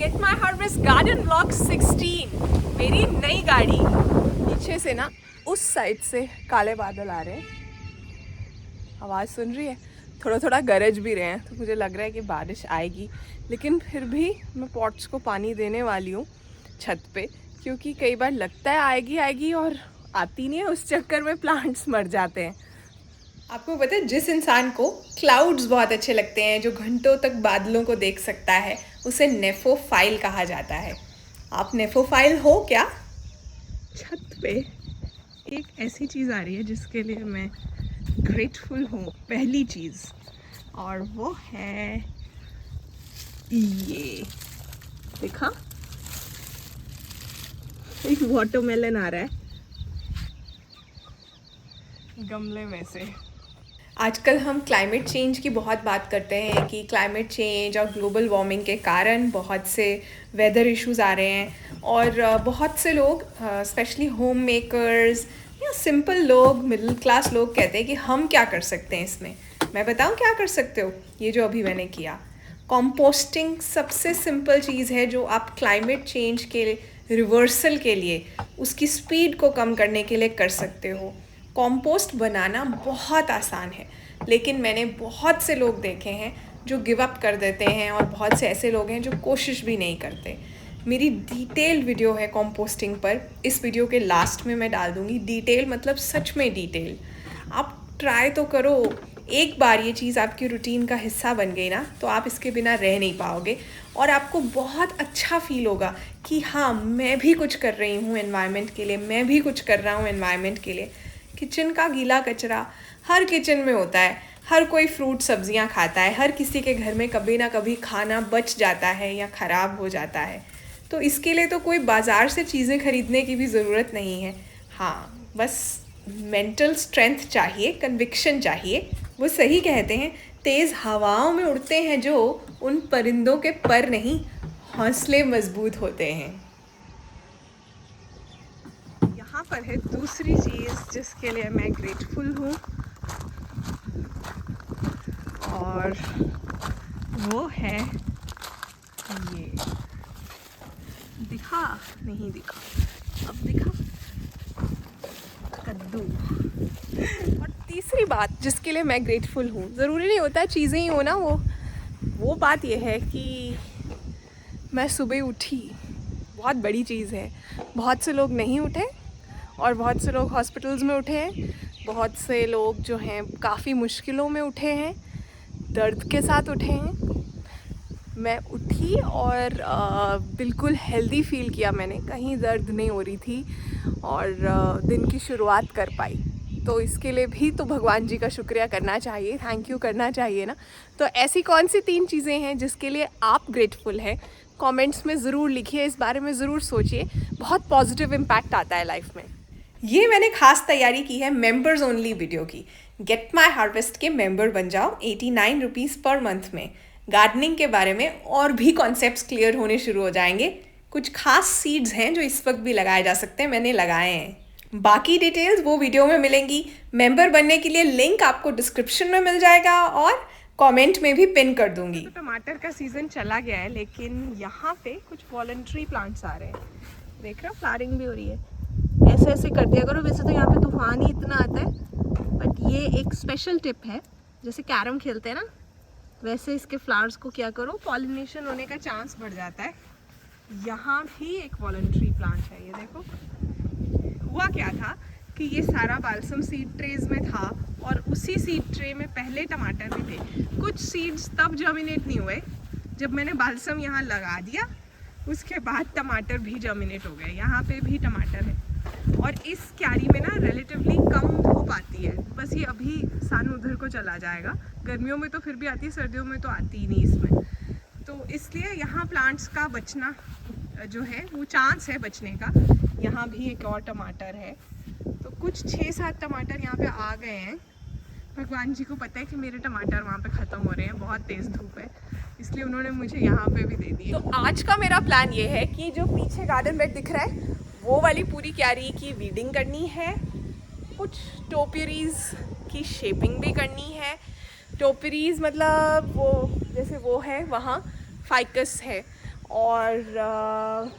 Get my harvest garden blog 16, मेरी नई गाड़ी। पीछे से ना उस साइड से काले बादल आ रहे हैं, आवाज़ सुन रही है, थोड़ा थोड़ा गरज भी रहे हैं, तो मुझे लग रहा है कि बारिश आएगी। लेकिन फिर भी मैं पॉट्स को पानी देने वाली हूँ छत पे, क्योंकि कई बार लगता है आएगी आएगी और आती नहीं है, उस चक्कर में प्लांट्स मर जाते हैं। आपको पता है, जिस इंसान को क्लाउड्स बहुत अच्छे लगते हैं, जो घंटों तक बादलों को देख सकता है, उसे नेफोफाइल कहा जाता है। आप नेफोफाइल हो क्या? छत पे एक ऐसी चीज़ आ रही है जिसके लिए मैं ग्रेटफुल हूँ, पहली चीज़, और वो है ये। देखा, एक वाटरमेलन आ रहा है गमले में से। आजकल हम क्लाइमेट चेंज की बहुत बात करते हैं कि क्लाइमेट चेंज और ग्लोबल वार्मिंग के कारण बहुत से वेदर इश्यूज़ आ रहे हैं, और बहुत से लोग, स्पेशली होम मेकर्स या सिंपल लोग, मिडिल क्लास लोग, कहते हैं कि हम क्या कर सकते हैं इसमें। मैं बताऊं क्या कर सकते हो? ये जो अभी मैंने किया, कंपोस्टिंग सबसे सिंपल चीज़ है जो आप क्लाइमेट चेंज के रिवर्सल के लिए, उसकी स्पीड को कम करने के लिए कर सकते हो। कंपोस्ट बनाना बहुत आसान है, लेकिन मैंने बहुत से लोग देखे हैं जो गिव अप कर देते हैं, और बहुत से ऐसे लोग हैं जो कोशिश भी नहीं करते। मेरी डिटेल वीडियो है कंपोस्टिंग पर, इस वीडियो के लास्ट में मैं डाल दूँगी। डिटेल मतलब सच में डिटेल। आप ट्राई तो करो, एक बार ये चीज़ आपकी रूटीन का हिस्सा बन गई ना, तो आप इसके बिना रह नहीं पाओगे, और आपको बहुत अच्छा फील होगा कि हाँ, मैं भी कुछ कर रही हूँ एनवायरनमेंट के लिए, मैं भी कुछ कर रहा हूँ एनवायरनमेंट के लिए। किचन का गीला कचरा हर किचन में होता है, हर कोई फ्रूट सब्जियां खाता है, हर किसी के घर में कभी ना कभी खाना बच जाता है या ख़राब हो जाता है। तो इसके लिए तो कोई बाज़ार से चीज़ें खरीदने की भी ज़रूरत नहीं है। हाँ, बस मेंटल स्ट्रेंथ चाहिए, कन्विक्शन चाहिए। वो सही कहते हैं, तेज़ हवाओं में उड़ते हैं जो, उन परिंदों के पर नहीं, हौसले मजबूत होते हैं। यहाँ पर है दूसरी चीज़ जिसके लिए मैं ग्रेटफुल हूँ, और वो है ये। दिखा नहीं दिखा, अब दिखा, कद्दू। और तीसरी बात जिसके लिए मैं ग्रेटफुल हूँ, ज़रूरी नहीं होता चीज़ें ही हो ना, वो बात ये है कि मैं सुबह उठी, बहुत बड़ी चीज़ है। बहुत से लोग नहीं उठे, और बहुत से लोग हॉस्पिटल्स में उठे हैं, बहुत से लोग जो हैं काफ़ी मुश्किलों में उठे हैं, दर्द के साथ उठे हैं। मैं उठी और बिल्कुल हेल्दी फील किया मैंने, कहीं दर्द नहीं हो रही थी, और दिन की शुरुआत कर पाई। तो इसके लिए भी तो भगवान जी का शुक्रिया करना चाहिए, थैंक यू करना चाहिए ना। तो ऐसी कौन सी 3 चीज़ें हैं जिसके लिए आप ग्रेटफुल हैं? कमेंट्स में ज़रूर लिखिए, इस बारे में ज़रूर सोचिए, बहुत पॉजिटिव इम्पैक्ट आता है लाइफ में। ये मैंने खास तैयारी की है मेंबर्स ओनली वीडियो की। गेट माई हार्वेस्ट के मेंबर बन जाओ 89 रुपीज़ पर मंथ में। गार्डनिंग के बारे में और भी कॉन्सेप्ट्स क्लियर होने शुरू हो जाएंगे। कुछ खास सीड्स हैं जो इस वक्त भी लगाए जा सकते हैं, मैंने लगाए हैं। बाकी डिटेल्स वो वीडियो में मिलेंगी। मेंबर बनने के लिए लिंक आपको डिस्क्रिप्शन में मिल जाएगा, और कमेंट में भी पिन कर दूंगी। तो टमाटर का सीज़न चला गया है, लेकिन यहाँ पे कुछ वॉलंटरी प्लांट्स आ रहे हैं। देख रहे हो, फ्लावरिंग भी हो रही है। ऐसे ऐसे कर दिया करो, वैसे तो यहाँ पे तूफान ही इतना आता है, बट ये एक स्पेशल टिप है। जैसे कैरम खेलते हैं ना, वैसे इसके फ्लावर्स को क्या करो, पॉलिनेशन होने का चांस बढ़ जाता है। यहाँ भी एक वॉलंटरी प्लांट है, ये देखो। हुआ क्या था कि ये सारा बाल्सम सीड ट्रेज में था, और उसी सीड ट्रे में पहले टमाटर भी थे। कुछ सीड्स तब जर्मिनेट नहीं हुए जब मैंने बाल्सम यहाँ लगा दिया, उसके बाद टमाटर भी जर्मिनेट हो गए। यहाँ पे भी टमाटर है, और इस क्यारी में ना रिलेटिवली कम धूप आती है, बस ये अभी सन उधर को चला जाएगा। गर्मियों में तो फिर भी आती है, सर्दियों में तो आती ही नहीं इसमें। तो इसलिए यहाँ प्लांट्स का बचना जो है, वो चांस है बचने का। यहाँ भी एक और टमाटर है, तो कुछ 6-7 टमाटर यहाँ पे आ गए हैं। भगवान जी को पता है कि मेरे टमाटर वहाँ पे ख़त्म हो रहे हैं, बहुत तेज़ धूप है, इसलिए उन्होंने मुझे यहाँ पे भी दे दिए। तो आज का मेरा प्लान ये है कि जो पीछे गार्डन बेड दिख रहा है, वो वाली पूरी क्यारी की वीडिंग करनी है, कुछ टोपियरीज की शेपिंग भी करनी है। टोपियरीज मतलब वो, जैसे वो है वहाँ फाइकस है, और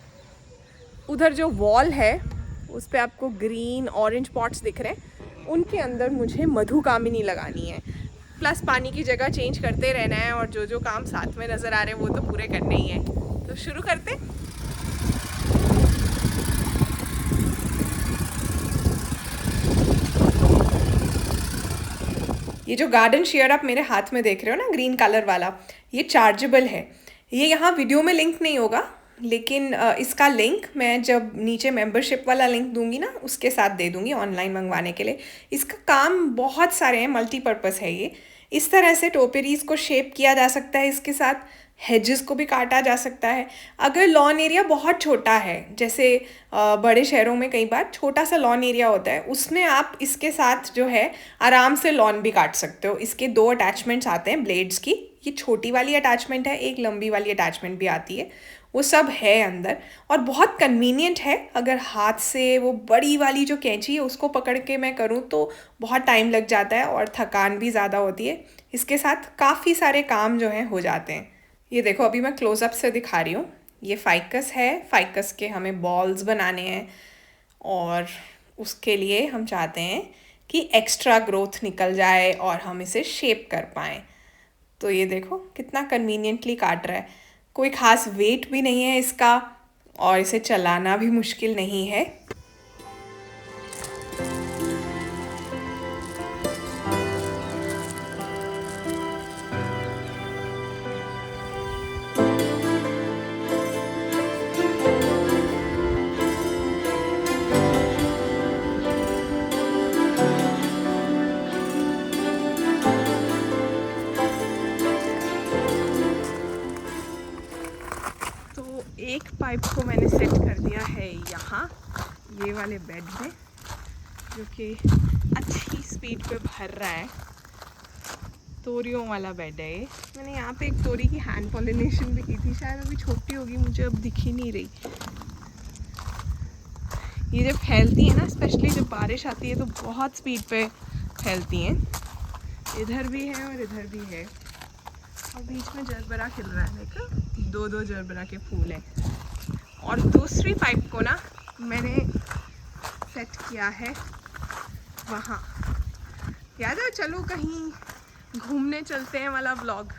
उधर जो वॉल है उस पे आपको ग्रीन ऑरेंज पॉट्स दिख रहे हैं, उनके अंदर मुझे मधुकामिनी लगानी है। प्लस पानी की जगह चेंज करते रहना है, और जो जो काम साथ में नज़र आ रहे हैं वो तो पूरे करने ही हैं। तो शुरू करते। ये जो गार्डन शेयर आप मेरे हाथ में देख रहे हो ना, ग्रीन कलर वाला, ये चार्जेबल है। ये यहाँ वीडियो में लिंक नहीं होगा, लेकिन इसका लिंक मैं जब नीचे मेंबरशिप वाला लिंक दूंगी ना, उसके साथ दे दूंगी ऑनलाइन मंगवाने के लिए। इसका काम बहुत सारे हैं, मल्टीपर्पज़ है ये। इस तरह से टोपेरीज़ को शेप किया जा सकता है, इसके साथ हेजेस को भी काटा जा सकता है। अगर लॉन एरिया बहुत छोटा है, जैसे बड़े शहरों में कई बार छोटा सा लॉन एरिया होता है, उसमें आप इसके साथ जो है आराम से लॉन भी काट सकते हो। इसके 2 अटैचमेंट्स आते हैं ब्लेड्स की, ये छोटी वाली अटैचमेंट है, एक लंबी वाली अटैचमेंट भी आती है, वो सब है अंदर। और बहुत कन्वीनियंट है। अगर हाथ से वो बड़ी वाली जो कैंची है उसको पकड़ के मैं करूँ तो बहुत टाइम लग जाता है और थकान भी ज़्यादा होती है। इसके साथ काफ़ी सारे काम जो हैं हो जाते हैं। ये देखो, अभी मैं क्लोज़अप से दिखा रही हूँ। ये फाइकस है, फाइकस के हमें बॉल्स बनाने हैं, और उसके लिए हम चाहते हैं कि एक्स्ट्रा ग्रोथ निकल जाए और हम इसे शेप कर पाएँ। तो ये देखो कितना कन्वीनियंटली काट रहा है। कोई ख़ास वेट भी नहीं है इसका, और इसे चलाना भी मुश्किल नहीं है। एक पाइप को मैंने सेट कर दिया है यहाँ, ये वाले बेड में, जो कि अच्छी स्पीड पे भर रहा है। तोरियों वाला बेड है ये। मैंने यहाँ पे एक तोरी की हैंड पॉलिनेशन भी की थी, शायद अभी छोटी होगी, मुझे अब दिख ही नहीं रही। ये जब फैलती है ना, स्पेशली जब बारिश आती है तो बहुत स्पीड पे फैलती हैं। इधर भी है और इधर भी है, और बीच में जरबरा खिल रहा है, देखो 2 जरबरा के फूल हैं। और दूसरी पाइप को ना मैंने सेट किया है वहाँ, याद है चलो कहीं घूमने चलते हैं वाला व्लॉग,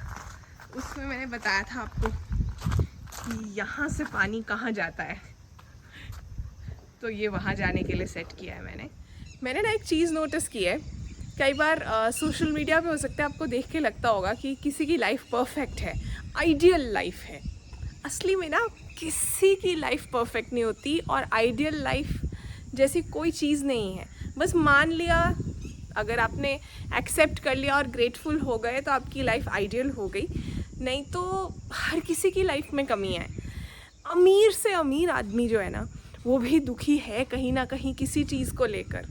उसमें मैंने बताया था आपको कि यहाँ से पानी कहाँ जाता है। तो ये वहाँ जाने के लिए सेट किया है मैंने ना एक चीज़ नोटिस की है। कई बार सोशल मीडिया पे हो सकता है आपको देख के लगता होगा कि किसी की लाइफ परफेक्ट है, आइडियल लाइफ है। असली में ना किसी की लाइफ परफेक्ट नहीं होती, और आइडियल लाइफ जैसी कोई चीज़ नहीं है। बस मान लिया, अगर आपने एक्सेप्ट कर लिया और ग्रेटफुल हो गए तो आपकी लाइफ आइडियल हो गई, नहीं तो हर किसी की लाइफ में कमी है। अमीर से अमीर आदमी जो है ना, वो भी दुखी है कहीं ना कहीं किसी चीज़ को लेकर।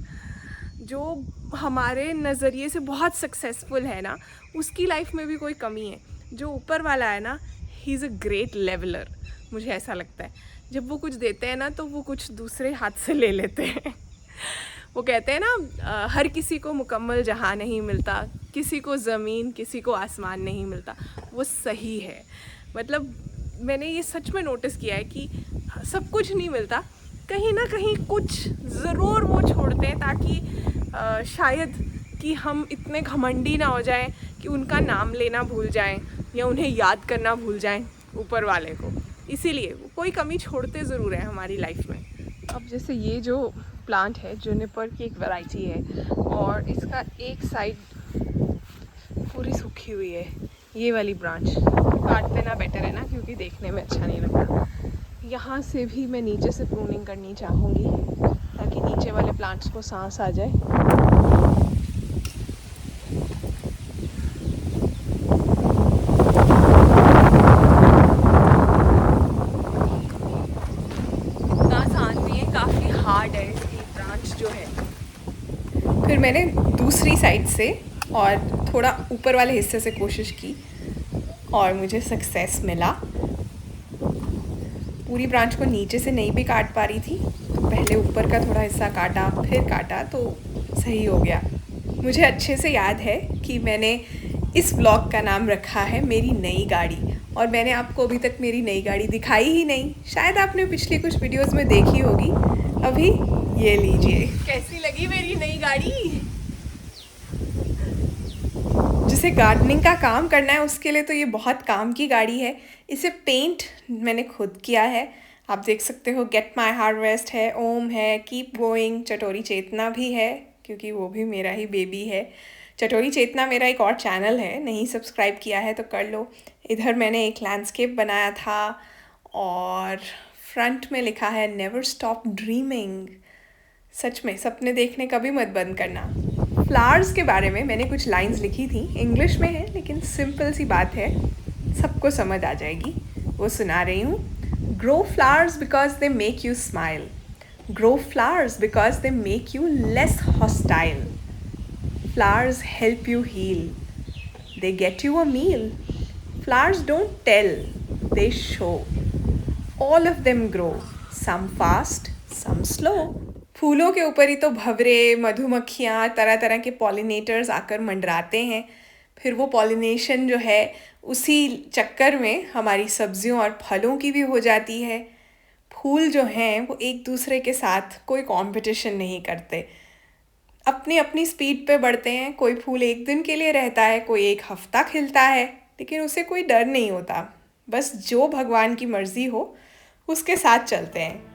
जो हमारे नज़रिए से बहुत सक्सेसफुल है ना, उसकी लाइफ में भी कोई कमी है। जो ऊपर वाला है ना, he is a great leveller, मुझे ऐसा लगता है। जब वो कुछ देते हैं ना, तो वो कुछ दूसरे हाथ से ले लेते हैं। वो कहते हैं ना, हर किसी को मुकम्मल जहां नहीं मिलता, किसी को ज़मीन किसी को आसमान नहीं मिलता। वो सही है। मतलब मैंने ये सच में नोटिस किया है कि सब कुछ नहीं मिलता, कहीं ना कहीं कुछ ज़रूर वो छोड़ते हैं, ताकि शायद कि हम इतने घमंडी ना हो जाएं कि उनका नाम लेना भूल जाएं या उन्हें याद करना भूल जाएं ऊपर वाले को। इसीलिए वो कोई कमी छोड़ते ज़रूर है हमारी लाइफ में। अब जैसे ये जो प्लांट है, जुनिपर की एक वैरायटी है, और इसका एक साइड पूरी सूखी हुई है। ये वाली ब्रांच काट देना बेटर है ना, क्योंकि देखने में अच्छा नहीं लगता। यहाँ से भी मैं नीचे से प्रूनिंग करनी चाहूँगी, ताकि नीचे वाले प्लांट्स को सांस आ जाए। आसान भी है, काफ़ी हार्ड है इसकी ब्रांच जो है। फिर मैंने दूसरी साइड से और थोड़ा ऊपर वाले हिस्से से कोशिश की, और मुझे सक्सेस मिला। पूरी ब्रांच को नीचे से नहीं भी काट पा रही थी, तो पहले ऊपर का थोड़ा हिस्सा काटा, फिर काटा, तो सही हो गया। मुझे अच्छे से याद है कि मैंने इस व्लॉग का नाम रखा है मेरी नई गाड़ी, और मैंने आपको अभी तक मेरी नई गाड़ी दिखाई ही नहीं। शायद आपने पिछली कुछ वीडियोस में देखी होगी। अभी ये लीजिए, कैसी लगी मेरी नई गाड़ी। जिसे गार्डनिंग का काम करना है उसके लिए तो ये बहुत काम की गाड़ी है। इसे पेंट मैंने खुद किया है, आप देख सकते हो। गेट माई हार्वेस्ट है, ओम है, कीप गोइंग, चटोरी चेतना भी है क्योंकि वो भी मेरा ही बेबी है। चटोरी चेतना मेरा एक और चैनल है, नहीं सब्सक्राइब किया है तो कर लो। इधर मैंने एक लैंडस्केप बनाया था और फ्रंट में लिखा है नेवर स्टॉप ड्रीमिंग। सच में सपने देखने कभी मत बंद करना। फ्लावर्स के बारे में मैंने कुछ लाइंस लिखी थी, इंग्लिश में है लेकिन सिंपल सी बात है, सबको समझ आ जाएगी, वो सुना रही हूँ। Grow flowers because they make you smile, grow flowers because they make you less hostile, flowers help you heal, they get you a meal, flowers don't tell, they show, all of them grow, some fast some slow. फूलों के ऊपर ही तो भंवरे, मधुमक्खियाँ, तरह तरह के pollinators आकर मंडराते हैं। फिर वो पॉलिनेशन जो है उसी चक्कर में हमारी सब्जियों और फलों की भी हो जाती है। फूल जो हैं वो एक दूसरे के साथ कोई कंपटीशन नहीं करते, अपनी अपनी स्पीड पे बढ़ते हैं। कोई फूल एक दिन के लिए रहता है, कोई एक हफ्ता खिलता है, लेकिन उसे कोई डर नहीं होता। बस जो भगवान की मर्ज़ी हो उसके साथ चलते हैं।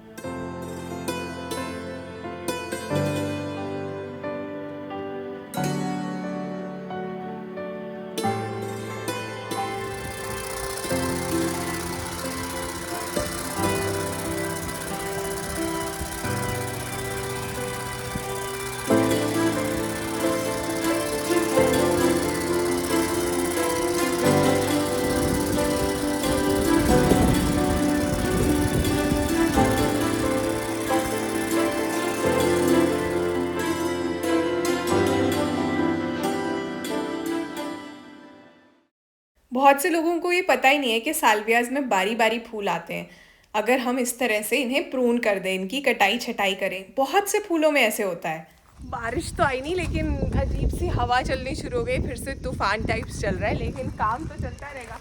बहुत से लोगों को ये पता ही नहीं है कि सालवियाज में बारी बारी फूल आते हैं। अगर हम इस तरह से इन्हें प्रून कर दें, इनकी कटाई छटाई करें, बहुत से फूलों में ऐसे होता है। बारिश तो आई नहीं लेकिन अजीब सी हवा चलनी शुरू हो गई, फिर से तूफान टाइप्स चल रहा है, लेकिन काम तो चलता रहेगा।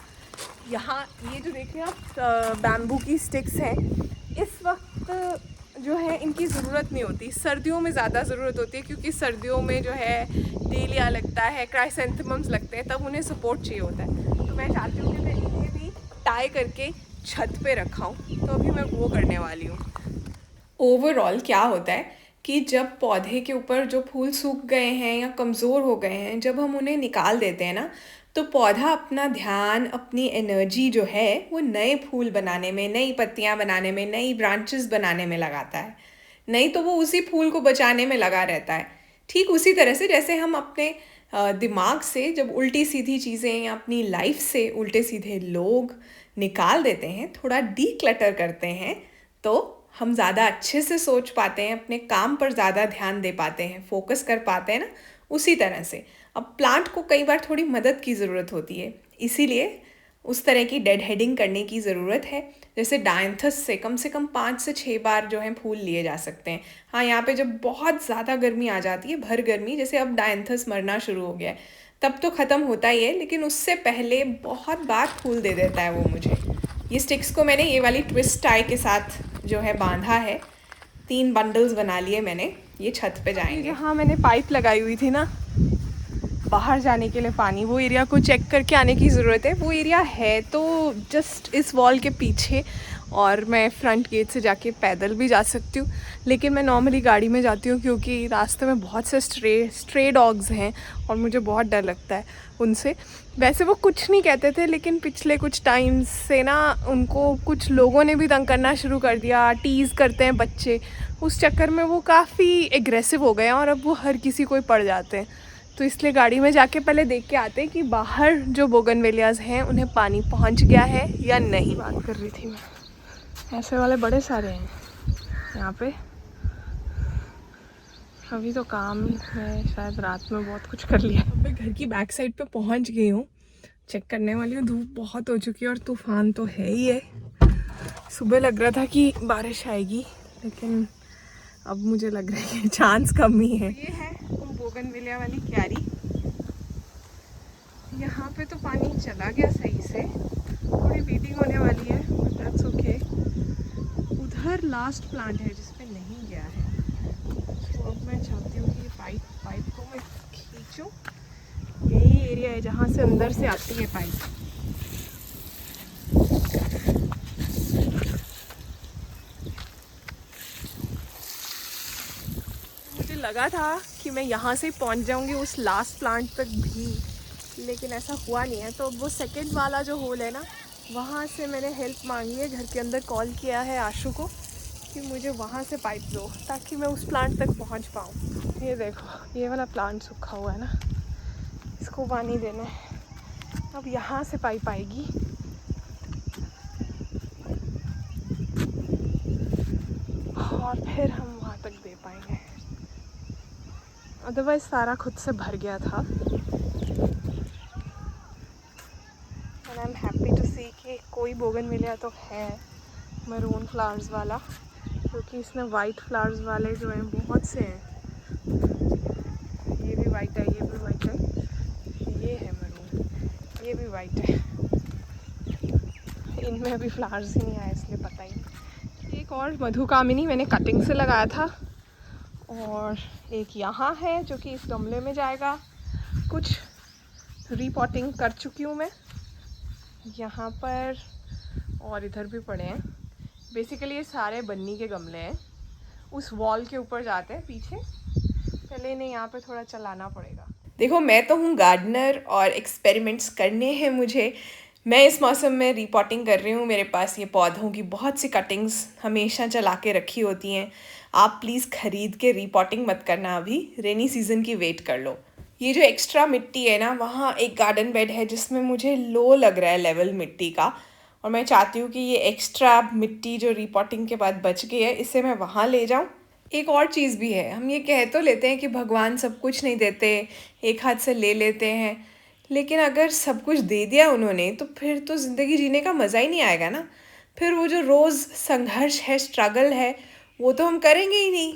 यहाँ ये जो देख रहे हैं आप बैम्बू की स्टिक्स हैं, इस वक्त जो है इनकी ज़रूरत नहीं होती, सर्दियों में ज़्यादा ज़रूरत होती है क्योंकि सर्दियों में जो है डेलिया लगता है, क्राइसेंथेमम्स लगते हैं, तब उन्हें सपोर्ट चाहिए होता है। तो मैं चाहती हूँ कि मैं इन्हें भी टाई करके छत पे रखा हूँ, तो अभी मैं वो करने वाली हूँ। ओवरऑल क्या होता है कि जब पौधे के ऊपर जो फूल सूख गए हैं या कमज़ोर हो गए हैं, जब हम उन्हें निकाल देते हैं ना, तो पौधा अपना ध्यान, अपनी एनर्जी जो है वो नए फूल बनाने में, नई पत्तियां बनाने में, नई ब्रांचेस बनाने में लगाता है। नहीं तो वो उसी फूल को बचाने में लगा रहता है। ठीक उसी तरह से जैसे हम अपने दिमाग से जब उल्टी सीधी चीज़ें या अपनी लाइफ से उल्टे सीधे लोग निकाल देते हैं, थोड़ा डीक्लटर करते हैं, तो हम ज़्यादा अच्छे से सोच पाते हैं, अपने काम पर ज़्यादा ध्यान दे पाते हैं, फोकस कर पाते हैं ना। उसी तरह से अब प्लांट को कई बार थोड़ी मदद की ज़रूरत होती है, इसीलिए उस तरह की डेड हेडिंग करने की ज़रूरत है। जैसे डायंथस से कम 5 से 6 बार जो है फूल लिए जा सकते हैं। हाँ, यहाँ पे जब बहुत ज़्यादा गर्मी आ जाती है, भर गर्मी, जैसे अब डायंथस मरना शुरू हो गया है, तब तो ख़त्म होता ही है, लेकिन उससे पहले बहुत बार फूल दे देता है वो मुझे। ये स्टिक्स को मैंने ये वाली ट्विस्ट टाई के साथ जो है बांधा है, 3 बंडल्स बना लिए मैंने। ये छत पे जाएंगे। हाँ, मैंने पाइप लगाई हुई थी ना बाहर जाने के लिए पानी, वो एरिया को चेक करके आने की ज़रूरत है। वो एरिया है तो जस्ट इस वॉल के पीछे, और मैं फ्रंट गेट से जाके पैदल भी जा सकती हूँ, लेकिन मैं नॉर्मली गाड़ी में जाती हूँ क्योंकि रास्ते में बहुत से स्ट्रे डॉग्स हैं और मुझे बहुत डर लगता है उनसे। वैसे वो कुछ नहीं कहते थे, लेकिन पिछले कुछ टाइम से ना उनको कुछ लोगों ने भी तंग करना शुरू कर दिया, टीज़ करते हैं बच्चे, उस चक्कर में वो काफ़ी एग्रेसिव हो गए हैं और अब वो हर किसी को ही पड़ जाते हैं। तो इसलिए गाड़ी में जाके पहले देख के आते हैं कि बाहर जो बोगनवेलियाज़ हैं उन्हें पानी पहुंच गया है या नहीं। बात कर रही थी मैं, ऐसे वाले बड़े सारे हैं यहाँ पे। अभी तो काम है, शायद रात में बहुत कुछ कर लिया। अब मैं घर की बैक साइड पे पहुंच गई हूँ, चेक करने वाली हूँ। धूप बहुत हो चुकी है और तूफान तो है ही है। सुबह लग रहा था कि बारिश आएगी, लेकिन अब मुझे लग रहा है कि चांस कम ही है। ये है बोगनविलिया वाली क्यारी। यहाँ पे तो पानी चला गया सही से, थोड़ी अभी वीडिंग होने वाली है, दैट्स ओके। उधर लास्ट प्लांट है जिस पे नहीं गया है, तो अब मैं चाहती हूँ कि पाइप को मैं खींचूँ। यही एरिया है जहाँ से अंदर से आती है पाइप। मुझे लगा था कि मैं यहाँ से पहुँच जाऊँगी उस लास्ट प्लांट तक भी, लेकिन ऐसा हुआ नहीं है। तो वो सेकंड वाला जो होल है ना, वहाँ से मैंने हेल्प मांगी है। घर के अंदर कॉल किया है आशु को कि मुझे वहाँ से पाइप दो ताकि मैं उस प्लांट तक पहुँच पाऊँ। ये देखो, ये वाला प्लांट सूखा हुआ है ना, इसको पानी देना है। अब यहाँ से पाइप आएगी, और फिर हम वहाँ तक दे पाएंगे। अदरवाइज सारा खुद से भर गया था। And I am happy to see कि कोई बोगनविलिया तो है मरून फ्लावर्स वाला, क्योंकि इसमें वाइट फ्लावर्स वाले जो हैं बहुत से हैं। ये भी वाइट है, ये भी वाइट है, ये है मरून, ये भी वाइट है। इनमें अभी फ्लावर्स ही नहीं आए इसलिए पता ही नहीं। एक और मधुकामिनी मैंने कटिंग से लगाया था, और एक यहाँ है जो कि इस गमले में जाएगा। कुछ रीपॉटिंग कर चुकी हूँ मैं यहाँ पर, और इधर भी पड़े हैं। बेसिकली ये सारे बन्नी के गमले हैं, उस वॉल के ऊपर जाते हैं पीछे। पहले इन्हें यहाँ पे थोड़ा चलाना पड़ेगा। देखो, मैं तो हूँ गार्डनर और एक्सपेरिमेंट्स करने हैं मुझे। मैं इस मौसम में रीपॉटिंग कर रही हूँ। मेरे पास ये पौधों की बहुत सी कटिंग्स हमेशा चला के रखी होती हैं। आप प्लीज़ ख़रीद के रीपॉटिंग मत करना, अभी रेनी सीज़न की वेट कर लो। ये जो एक्स्ट्रा मिट्टी है ना, वहाँ एक गार्डन बेड है जिसमें मुझे लो लग रहा है लेवल मिट्टी का, और मैं चाहती हूँ कि ये एक्स्ट्रा मिट्टी जो रीपॉटिंग के बाद बच गई है, इसे मैं वहाँ ले जाऊँ। एक और चीज़ भी है, हम ये कह तो लेते हैं कि भगवान सब कुछ नहीं देते, एक हाथ से ले लेते हैं, लेकिन अगर सब कुछ दे दिया उन्होंने तो फिर तो ज़िंदगी जीने का मज़ा ही नहीं आएगा ना। फिर वो जो रोज़ संघर्ष है, स्ट्रगल है, वो तो हम करेंगे ही नहीं।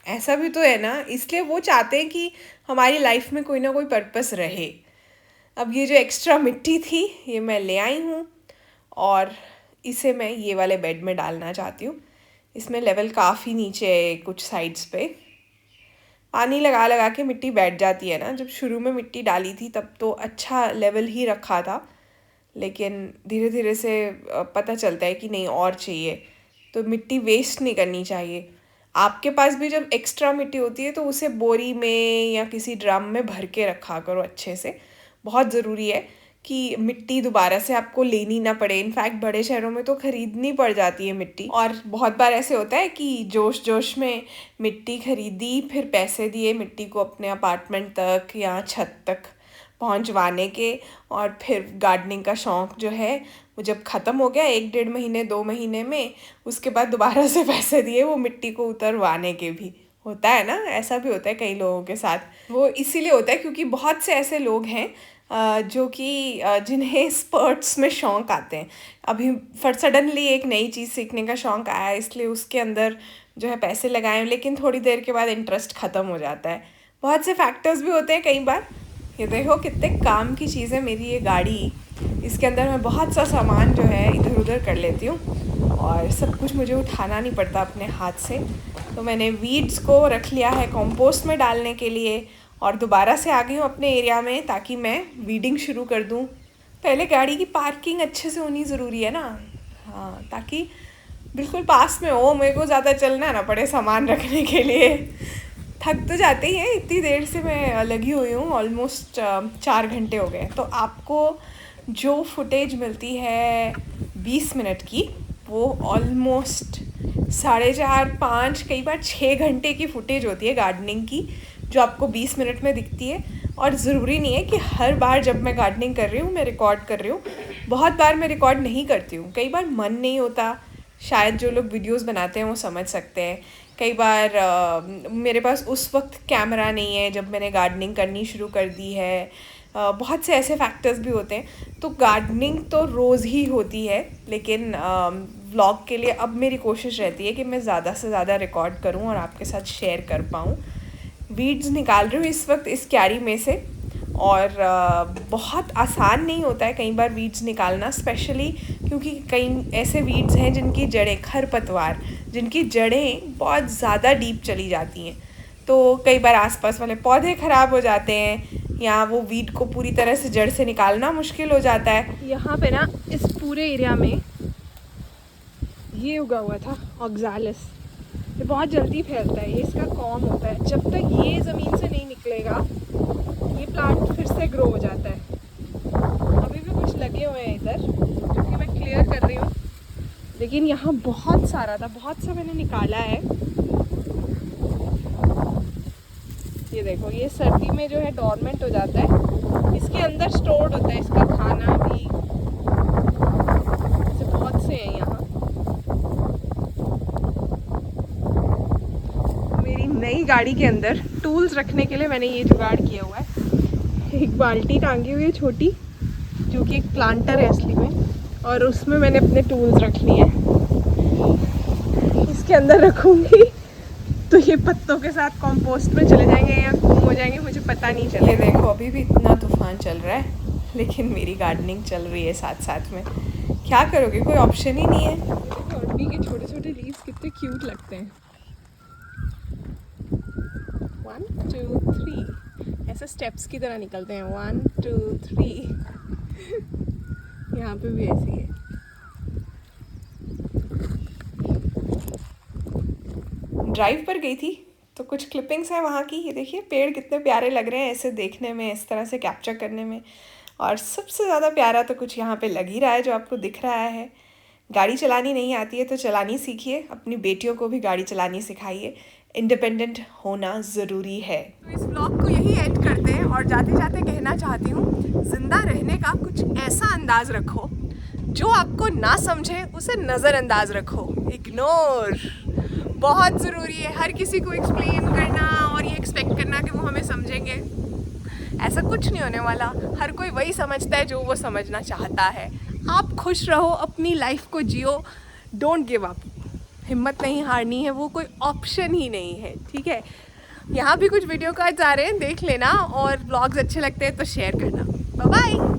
ऐसा भी तो है ना, इसलिए वो चाहते हैं कि हमारी लाइफ में कोई ना कोई पर्पस रहे। अब ये जो एक्स्ट्रा मिट्टी थी ये मैं ले आई हूँ, और इसे मैं ये वाले बेड में डालना चाहती हूँ। इसमें लेवल काफ़ी नीचे है, कुछ साइड्स पे पानी लगा लगा के मिट्टी बैठ जाती है ना। जब शुरू में मिट्टी डाली थी तब तो अच्छा लेवल ही रखा था, लेकिन धीरे धीरे से पता चलता है कि नहीं और चाहिए। तो मिट्टी वेस्ट नहीं करनी चाहिए। आपके पास भी जब एक्स्ट्रा मिट्टी होती है तो उसे बोरी में या किसी ड्रम में भर के रखा करो अच्छे से। बहुत ज़रूरी है कि मिट्टी दोबारा से आपको लेनी ना पड़े। इनफैक्ट बड़े शहरों में तो ख़रीदनी पड़ जाती है मिट्टी, और बहुत बार ऐसे होता है कि जोश जोश में मिट्टी खरीदी, फिर पैसे दिए मिट्टी को अपने अपार्टमेंट तक या छत तक पहुंचवाने के, और फिर गार्डनिंग का शौक़ जो है वो जब ख़त्म हो गया 1-1.5 महीने 2 महीने में, उसके बाद दोबारा से पैसे दिए वो मिट्टी को उतरवाने के भी। होता है ना, ऐसा भी होता है कई लोगों के साथ। वो इसीलिए होता है क्योंकि बहुत से ऐसे लोग हैं जो कि जिन्हें स्पर्ट्स में शौक़ आते हैं। अभी सडनली एक नई चीज़ सीखने का शौक़ आया, इसलिए उसके अंदर जो है पैसे लगाए, लेकिन थोड़ी देर के बाद इंटरेस्ट ख़त्म हो जाता है। बहुत से फैक्टर्स भी होते हैं कई बार। ये देखो कितने काम की चीज़ है मेरी ये गाड़ी। इसके अंदर मैं बहुत सा सामान जो है इधर उधर कर लेती हूँ, और सब कुछ मुझे उठाना नहीं पड़ता अपने हाथ से। तो मैंने वीड्स को रख लिया है कंपोस्ट में डालने के लिए, और दोबारा से आ गई हूँ अपने एरिया में ताकि मैं वीडिंग शुरू कर दूँ। पहले गाड़ी की पार्किंग अच्छे से होनी ज़रूरी है ना, हाँ, ताकि बिल्कुल पास में हो, मेरे को ज़्यादा चलना ना पड़े सामान रखने के लिए। थक तो जाते ही हैं, इतनी देर से मैं लगी हुई हूँ, ऑलमोस्ट 4 घंटे हो गए। तो आपको जो फुटेज मिलती है 20 मिनट की, वो ऑलमोस्ट 4.5-5 कई बार 6 घंटे की फुटेज होती है गार्डनिंग की, जो आपको 20 मिनट में दिखती है। और ज़रूरी नहीं है कि हर बार जब मैं गार्डनिंग कर रही हूँ मैं रिकॉर्ड कर रही हूँ। बहुत बार मैं रिकॉर्ड नहीं करती हूँ, कई बार मन नहीं होता। शायद जो लोग वीडियोस बनाते हैं वो समझ सकते हैं। कई बार मेरे पास उस वक्त कैमरा नहीं है जब मैंने गार्डनिंग करनी शुरू कर दी है। बहुत से ऐसे फैक्टर्स भी होते हैं। तो गार्डनिंग तो रोज़ ही होती है, लेकिन व्लॉग के लिए अब मेरी कोशिश रहती है कि मैं ज़्यादा से ज़्यादा रिकॉर्ड करूं और आपके साथ शेयर कर पाऊं। वीड्स निकाल रही हूँ इस वक्त इस क्यारी में से, और बहुत आसान नहीं होता है कई बार वीड्स निकालना, स्पेशली क्योंकि कई ऐसे वीड्स हैं जिनकी जड़ें, खरपतवार जिनकी जड़ें बहुत ज़्यादा डीप चली जाती हैं, तो कई बार आसपास वाले पौधे ख़राब हो जाते हैं या वो वीड को पूरी तरह से जड़ से निकालना मुश्किल हो जाता है। यहाँ पे ना इस पूरे एरिया में ये उगा हुआ था ऑक्ज़ालिस। ये बहुत जल्दी फैलता है, ये इसका कॉम होता है। जब तक ये ज़मीन से नहीं निकलेगा ये प्लांट फिर से ग्रो हो जाता है। अभी भी कुछ लगे हुए हैं इधर जो कि मैं क्लियर कर रही हूँ, लेकिन यहाँ बहुत सारा था, बहुत सा मैंने निकाला है। ये देखो, ये सर्दी में जो है डॉर्मेंट हो जाता है, इसके अंदर स्टोर्ड होता है इसका खाना भी। ऐसे बहुत से हैं यहाँ। मेरी नई गाड़ी के अंदर टूल्स रखने के लिए मैंने ये जुगाड़ किया हुआ है। एक बाल्टी टांगी हुई है छोटी, जो कि एक प्लांटर है असली में, और उसमें मैंने अपने टूल्स रख लिए। इसके अंदर रखूँगी तो ये पत्तों के साथ कंपोस्ट में चले जाएंगे या गुम हो जाएंगे, मुझे पता नहीं चले। ये देखो, अभी भी इतना तूफान चल रहा है, लेकिन मेरी गार्डनिंग चल रही है साथ साथ में। क्या करोगे, कोई ऑप्शन ही नहीं है। अरबी के छोटे छोटे लीव्स कितने क्यूट लगते हैं। 1 2 3 ऐसे स्टेप्स की तरह निकलते हैं। 1 2 3 यहाँ पे भी ऐसी है। ड्राइव पर गई थी तो कुछ क्लिपिंग्स हैं वहाँ की। ये देखिए, पेड़ कितने प्यारे लग रहे हैं ऐसे देखने में, इस तरह से कैप्चर करने में। और सबसे ज़्यादा प्यारा तो कुछ यहाँ पे लग ही रहा है जो आपको दिख रहा है। गाड़ी चलानी नहीं आती है तो चलानी सीखिए, अपनी बेटियों को भी गाड़ी चलानी सिखाइए। इंडिपेंडेंट होना ज़रूरी है। तो इस ब्लॉग को यही एंड करते हैं, और जाते जाते कहना चाहती हूँ, ज़िंदा रहने का कुछ ऐसा अंदाज़ रखो, जो आपको ना समझे उसे नज़रअंदाज रखो। इग्नोर बहुत ज़रूरी है। हर किसी को एक्सप्लेन करना और ये एक्सपेक्ट करना कि वो हमें समझेंगे, ऐसा कुछ नहीं होने वाला। हर कोई वही समझता है जो वो समझना चाहता है। आप खुश रहो, अपनी लाइफ को जियो, डोंट गिव अप। हिम्मत नहीं हारनी है, वो कोई ऑप्शन ही नहीं है, ठीक है। यहाँ भी कुछ वीडियो कार्ड्स आ रहे हैं, देख लेना, और ब्लॉग्स अच्छे लगते हैं तो शेयर करना। Bye bye.